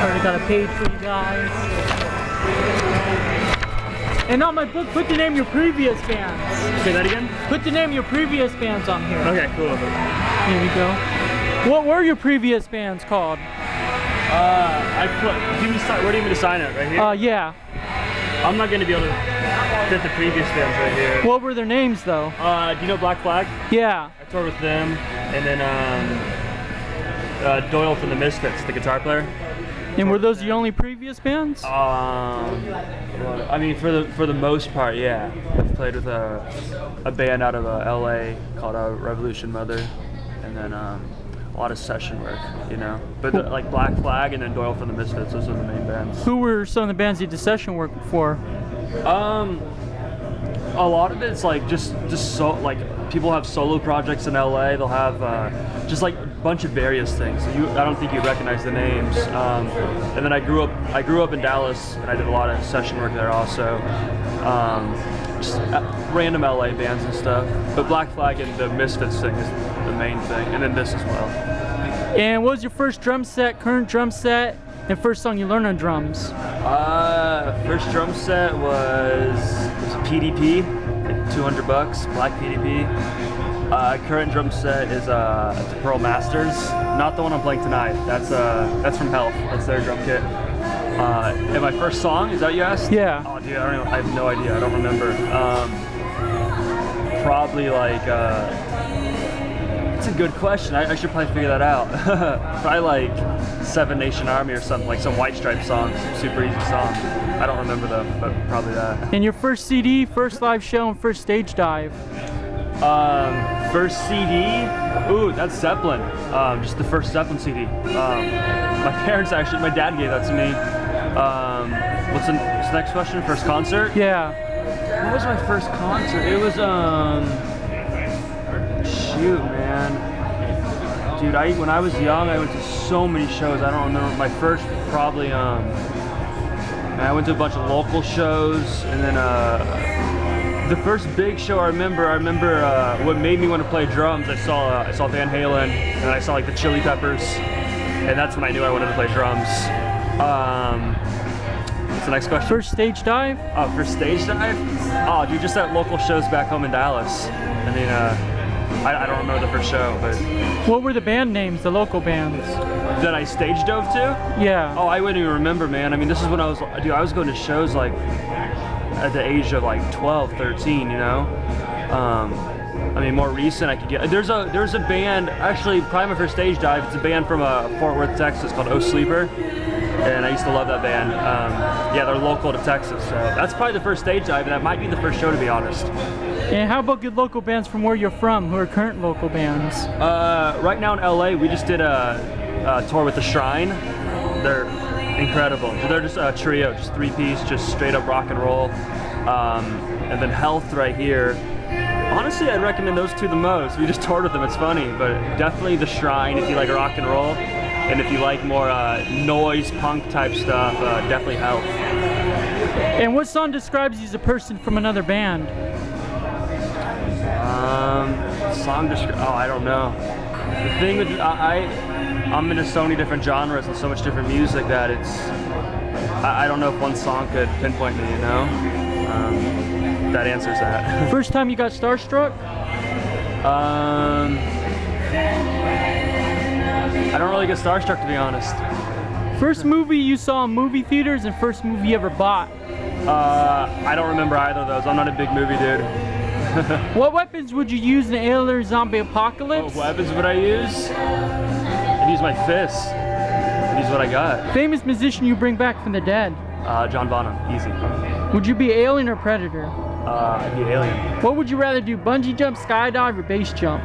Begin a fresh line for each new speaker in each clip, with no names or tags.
Already got a page for you guys. And on my book, put the name of your previous bands.
Say that again?
Put the name of your previous bands on here.
Okay, cool.
Here we go. What were your previous bands called?
Where do you want me to sign it? Right here?
Yeah.
I'm not going to be able to fit the previous bands right here.
What were their names though?
Do you know Black Flag?
Yeah.
I toured with them, and then Doyle from the Misfits, the guitar player.
And were those the only previous bands?
I mean, for the most part, yeah. I've played with a band out of LA called Revolution Mother, and then a lot of session work, you know. But like Black Flag and then Doyle from the Misfits, those are the main bands.
Who were some of the bands you did session work for?
A lot of it's like just so like people have solo projects in LA. They'll have just like a bunch of various things. I don't think you recognize the names. And then I grew up in Dallas, and I did a lot of session work there also. Just random LA bands and stuff. But Black Flag and the Misfits thing is the main thing, and then this as well.
And what was your first drum set, current drum set, and first song you learned on drums?
First drum set was PDP, like $200, black PDP. Current drum set is it's a Pearl Masters, not the one I'm playing tonight. That's from Health. That's their drum kit. And my first song, is that what you asked?
Yeah.
Oh, dude, I have no idea. I don't remember. Probably like. That's a good question. I should probably figure that out. Probably like Seven Nation Army or something, like some White Stripe song, some super easy song. I don't remember them, but probably that.
And your first CD, first live show, and first stage dive?
First CD, ooh, that's Zeppelin. Just the first Zeppelin CD. My parents actually, my dad gave that to me. What's the next question? First concert?
Yeah.
What was my first concert? It was, shoot, man. Dude, when I was young, I went to so many shows. I don't remember. My first, probably, I went to a bunch of local shows, and then, the first big show I remember what made me want to play drums. I saw Van Halen, and I saw like the Chili Peppers, and that's when I knew I wanted to play drums. What's the next question?
First stage dive?
Oh, first stage dive? Oh, dude, just at local shows back home in Dallas. I mean, I don't remember the first show, but.
What were the band names, the local bands?
That I stage dove to?
Yeah.
Oh, I wouldn't even remember, man. I mean, this is when I was going to shows like at the age of like 12, 13, you know? I mean, more recent I could get. There's a band, actually, probably my first stage dive. It's a band from Fort Worth, Texas called Oh Sleeper. And I used to love that band. Yeah, they're local to Texas, so that's probably the first stage dive, and that might be the first show, to be honest.
And how about good local bands from where you're from, who are current local bands?
Right now in LA, we just did a tour with The Shrine. They're incredible. They're just a trio, just three-piece, just straight up rock and roll. And then Health right here. Honestly, I'd recommend those two the most. We just toured with them, it's funny, but definitely The Shrine if you like rock and roll. And if you like more noise, punk type stuff, definitely Health.
And what song describes you as a person from another band? I don't know. The thing with, I'm into so many different genres and so much different music that I don't know if one song could pinpoint me, you know? That answers that. First time you got starstruck?
I don't really get starstruck, to be honest.
First movie you saw in movie theaters and first movie you ever bought?
I don't remember either of those. I'm not a big movie dude.
What weapons would you use in an alien or zombie apocalypse?
What weapons would I use? I'd use my fists. I'd use what I got.
Famous musician you bring back from the dead?
John Bonham, easy.
Would you be alien or predator?
I'd be alien.
What would you rather do, bungee jump, skydive, or base jump?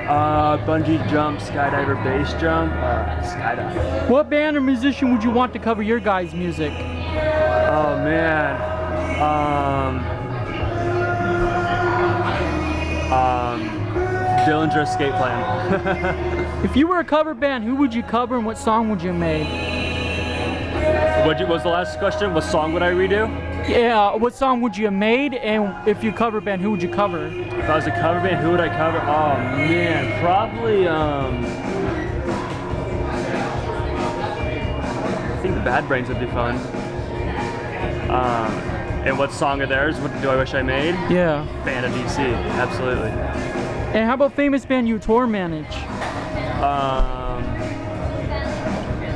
Bungee jump, skydive, or base jump? Skydive.
What band or musician would you want to cover your guys' music?
Oh man. Dillinger Escape Plan.
If you were a cover band, who would you cover and what song would you have made?
What was the last question? What song would I redo?
Yeah, what song would you have made, and if you're a cover band, who would you cover?
If I was a cover band, who would I cover? Oh man, probably think the Bad Brains would be fun. And what song of theirs? What do I wish I made?
Yeah.
Fan of DC, absolutely.
And how about famous band you tour manage?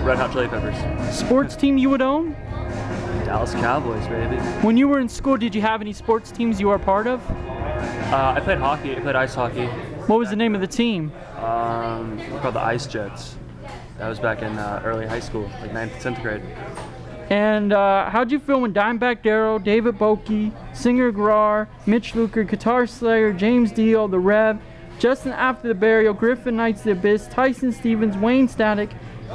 Red Hot Chili Peppers.
Sports team you would own?
Dallas Cowboys, baby.
When you were in school, did you have any sports teams you were a part of?
I played hockey. I played ice hockey.
What was the name of the team?
We're called the Ice Jets. That was back in early high school, like 9th, 10th grade.
And how'd you feel when Dimebag Darrell, David Bokie, Singer Garrar, Mitch Luker, Guitar Slayer, James Dio, The Rev, Justin After the Burial, Griffin Knights, The Abyss, Tyson Stevens, Wayne Static,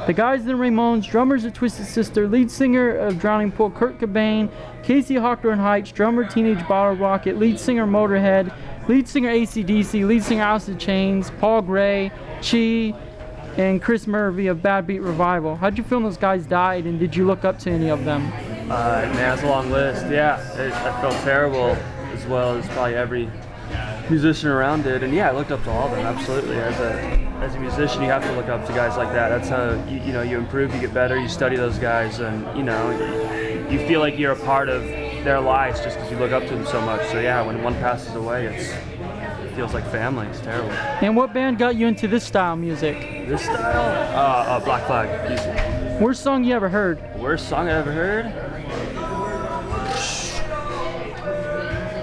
the guys in the Ramones, drummers of Twisted Sister, lead singer of Drowning Pool, Kurt Cobain, Casey Hawthorne Heights, drummer Teenage Bottle Rocket, lead singer Motorhead, lead singer AC/DC, lead singer Alice in Chains, Paul Gray, Chi, and Chris Murphy of Bad Beat Revival. How'd you feel when those guys died, and did you look up to any of them?
Man, that's a long list. Yeah, I felt terrible, as well as probably every musician around did. And yeah, I looked up to all of them, absolutely. As a musician, you have to look up to guys like that. That's how you improve, you get better, you study those guys, and you feel like you're a part of their lives just because you look up to them so much. So yeah, when one passes away, it feels like family. It's terrible.
And what band got you into this style of music?
This style? Black Flag. Easy.
Worst song you ever heard?
Worst song I ever heard?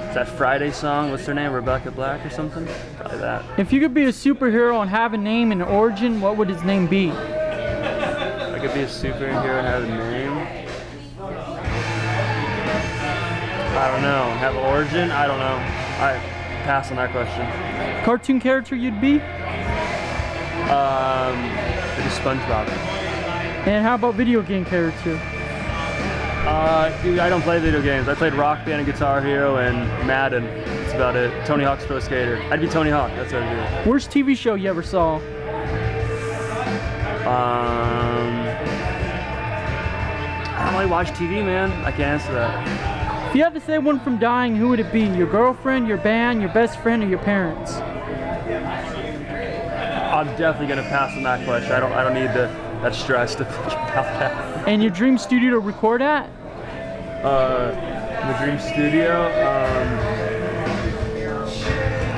Is that Friday song? What's her name? Rebecca Black or something? Probably that.
If you could be a superhero and have a name and an origin, what would his name be?
If I could be a superhero and have a name? I don't know. Have an origin? I don't know. I pass on that question.
Cartoon character you'd be?
Maybe SpongeBob.
And how about video game character?
Dude, I don't play video games. I played Rock Band and Guitar Hero and Madden. That's about it. Tony Hawk's Pro Skater. I'd be Tony Hawk. That's what I'd be.
Worst TV show you ever saw?
I don't really watch TV, man. I can't answer that.
If you had to save one from dying, who would it be? Your girlfriend, your band, your best friend, or your parents?
I'm definitely gonna pass on that question. I don't need that stress to think about that.
And your dream studio to record at?
The dream studio.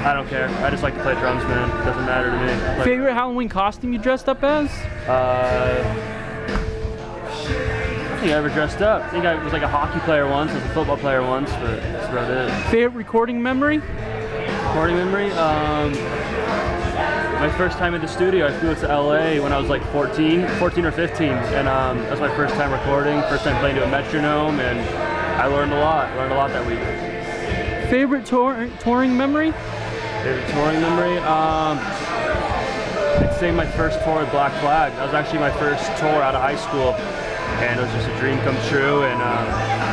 I don't care. I just like to play drums, man. It doesn't matter to me.
Favorite Halloween costume you dressed up as?
I don't think I ever dressed up. I think I was like a hockey player once, I was a football player once, but that's about it.
Favorite recording memory?
Recording memory? My first time in the studio, I flew to LA when I was like 14 or 15, and that was my first time recording, first time playing to a metronome, and I learned a lot that week.
Favorite touring memory?
Favorite touring memory? I'd say my first tour with Black Flag. That was actually my first tour out of high school, and it was just a dream come true, and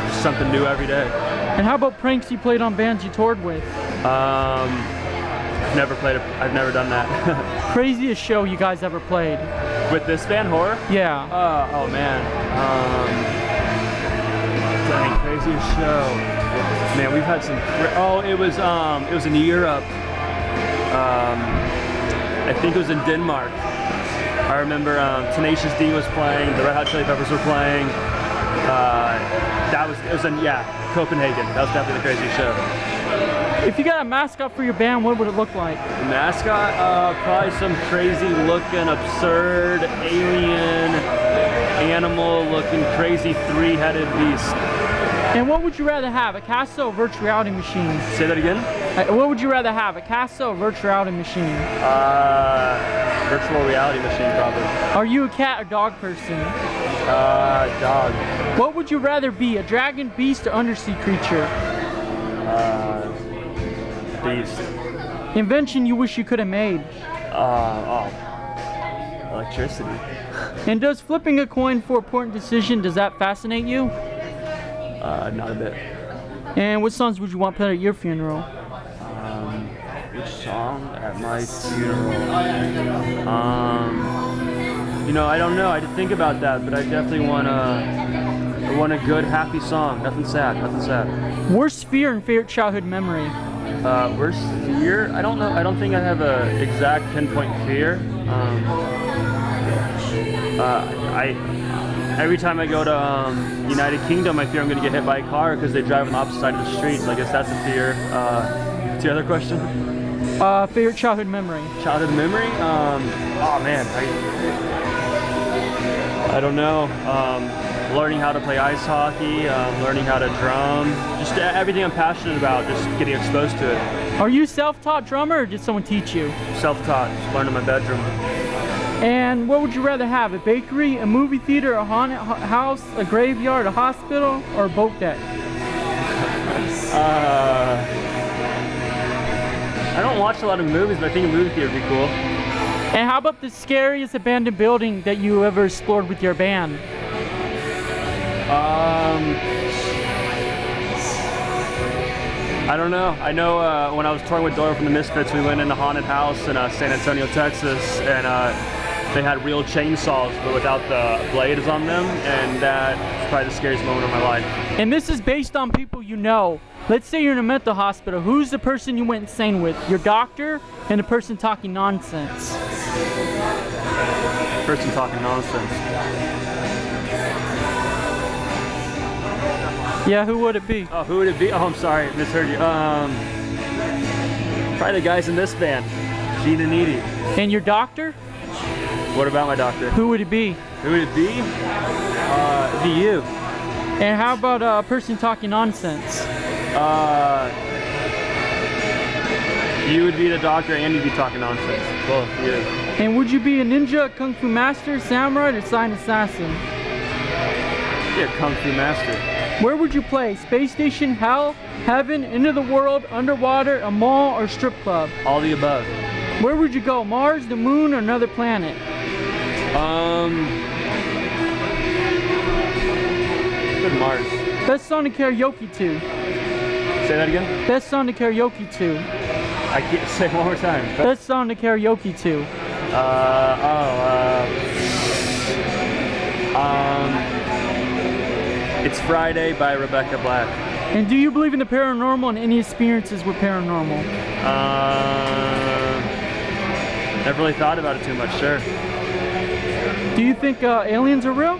just something new every day.
And how about pranks you played on bands you toured with?
I've never done that.
Craziest show you guys ever played?
With this band, Horror?
Yeah.
Oh man. Dang, craziest show. Man, we've had some. It was in Europe. I think it was in Denmark. I remember Tenacious D was playing. The Red Hot Chili Peppers were playing. It was in Copenhagen. That was definitely the craziest show.
If you got a mascot for your band, what would it look like?
The mascot, probably some crazy looking, absurd, alien, animal looking, crazy three-headed beast.
And what would you rather have, a Casio or virtual reality machine?
Say that again?
What would you rather have, a Casio or virtual reality machine?
Virtual reality machine, probably.
Are you a cat or dog person?
Dog.
What would you rather be, a dragon, beast, or undersea creature?
Beast.
Invention you wish you could have made?
Electricity.
And does flipping a coin for an important decision, does that fascinate you?
Not a bit.
And what songs would you want played at your funeral?
Which song at my funeral? I don't know. I did think about that, but I definitely want a good, happy song. Nothing sad.
Worst fear and favorite childhood memory?
Worst fear? I don't know. I don't think I have a exact pinpoint fear. every time I go to United Kingdom, I fear I'm gonna get hit by a car because they drive on the opposite side of the street. So I guess that's a fear. What's the other question?
Favorite childhood memory?
Childhood memory? Oh man, I don't know. Learning how to play ice hockey, learning how to drum, just everything I'm passionate about, just getting exposed to it.
Are you self-taught drummer or did someone teach you?
Self-taught, just learned in my bedroom.
And what would you rather have? A bakery, a movie theater, a haunted house, a graveyard, a hospital, or a boat deck?
I don't watch a lot of movies, but I think a movie theater would be cool.
And how about the scariest abandoned building that you ever explored with your band?
I don't know. I know when I was touring with Doyle from the Misfits, we went in a haunted house in San Antonio, Texas, and they had real chainsaws, but without the blades on them, and that was probably the scariest moment of my life.
And this is based on people you know. Let's say you're in a mental hospital. Who's the person you went insane with? Your doctor and the person talking nonsense?
Person talking nonsense.
Yeah, who would it be?
Oh, who would it be? Oh, I'm sorry, misheard you. Probably the guys in this band, Gene and Edie.
And your doctor?
What about my doctor?
Who would it be?
Who would it be? It'd be you.
And how about a person talking nonsense?
You would be the doctor and you'd be talking nonsense. Both, you.
And would you be a ninja, kung fu master, samurai, or silent assassin?
Yeah, kung fu master.
Where would you play? Space station, hell, heaven, into the world, underwater, a mall, or strip club?
All the above.
Where would you go? Mars, the moon, or another planet?
Good Mars.
Best song to karaoke to?
Say that again?
Best song to karaoke to?
I can't say it one more time.
Best song to karaoke to?
It's Friday by Rebecca Black.
And do you believe in the paranormal and any experiences with paranormal?
Never really thought about it too much, sure.
Do you think aliens are real?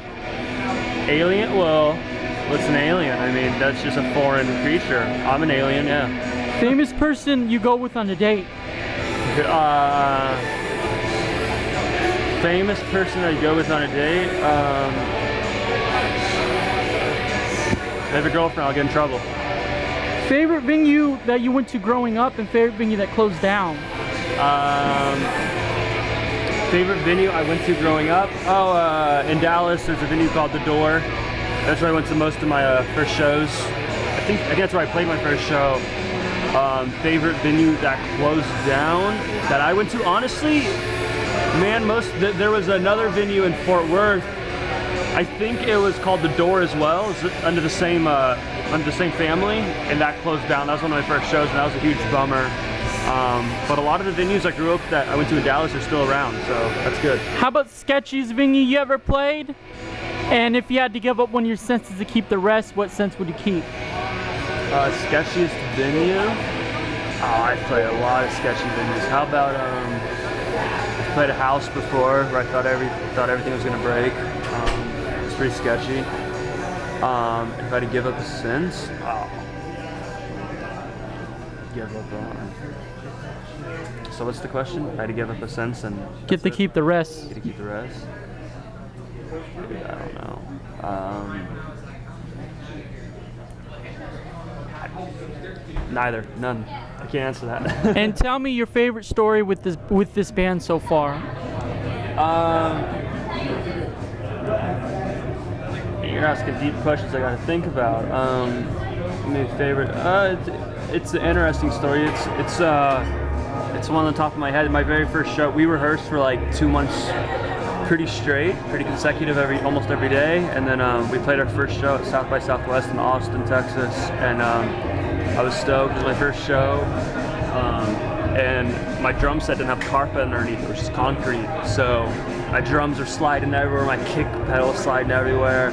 Alien? Well, what's an alien? I mean, that's just a foreign creature. I'm an alien, yeah.
Famous person you go with on a date?
Famous person I go with on a date? I have a girlfriend, I'll get in trouble.
Favorite venue that you went to growing up and favorite venue that closed down?
Favorite venue I went to growing up? Oh, in Dallas, there's a venue called The Door. That's where I went to most of my first shows. I think that's where I played my first show. Favorite venue that closed down that I went to? Honestly, man, there was another venue in Fort Worth. I think it was called The Door as well. It was under the same family, and that closed down. That was one of my first shows, and that was a huge bummer. But a lot of the venues I grew up that I went to in Dallas are still around, so that's good.
How about sketchiest venue you ever played? And if you had to give up one of your senses to keep the rest, what sense would you keep?
Sketchiest venue? Oh, I played a lot of sketchy venues. How about I played a house before where I thought everything was gonna break. It's pretty sketchy. If I had to give up a sense, give up on. So what's the question? I had to give up a sense and
Get to keep the rest.
Get to keep the rest. I don't know. Neither. None. I can't answer that.
And tell me your favorite story with this band so far.
You're asking deep questions I gotta think about. My favorite. It's an interesting story. It's one on the top of my head. My very first show, we rehearsed for like 2 months, pretty straight, pretty consecutive, almost every day, and then we played our first show at South by Southwest in Austin, Texas, and I was stoked. It was my first show, and my drum set didn't have carpet underneath; it was just concrete. So my drums are sliding everywhere, my kick pedal is sliding everywhere.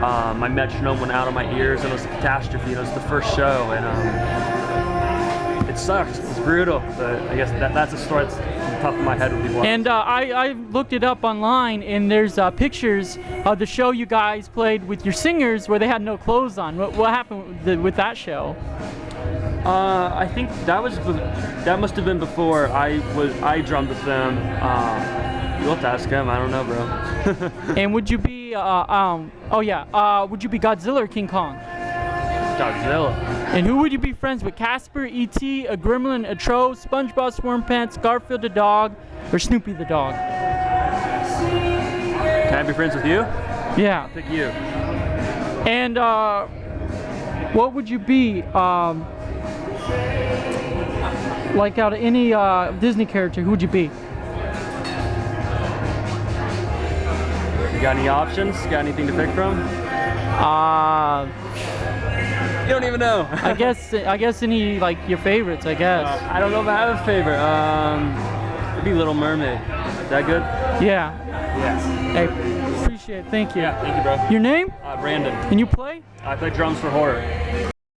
My metronome went out of my ears, and it was a catastrophe. It was the first show, and it sucked. It was brutal, but I guess that's a story that's top of my head would be one.
And I looked it up online, and there's pictures of the show you guys played with your singers where they had no clothes on. What happened with that show?
I think that must have been before I drummed with them. You'll have to ask him. I don't know, bro.
And would you be would you be Godzilla or King Kong?
Godzilla.
And who would you be friends with? Casper, E.T., a Gremlin, a Troll, SpongeBob SquarePants, Garfield the dog, or Snoopy the dog?
Can I be friends with you?
Yeah.
Pick you.
And what would you be? Like out of any Disney character, who would you be?
You got any options? Got anything to pick from? You don't even know.
I guess any like your favorites. I guess.
I don't know if I have a favorite. It'd be Little Mermaid. Is that good?
Yeah.
Yeah.
Hey, appreciate it. Thank you.
Yeah. Thank you, bro.
Your name?
Brandon.
And you play?
I play drums for horror.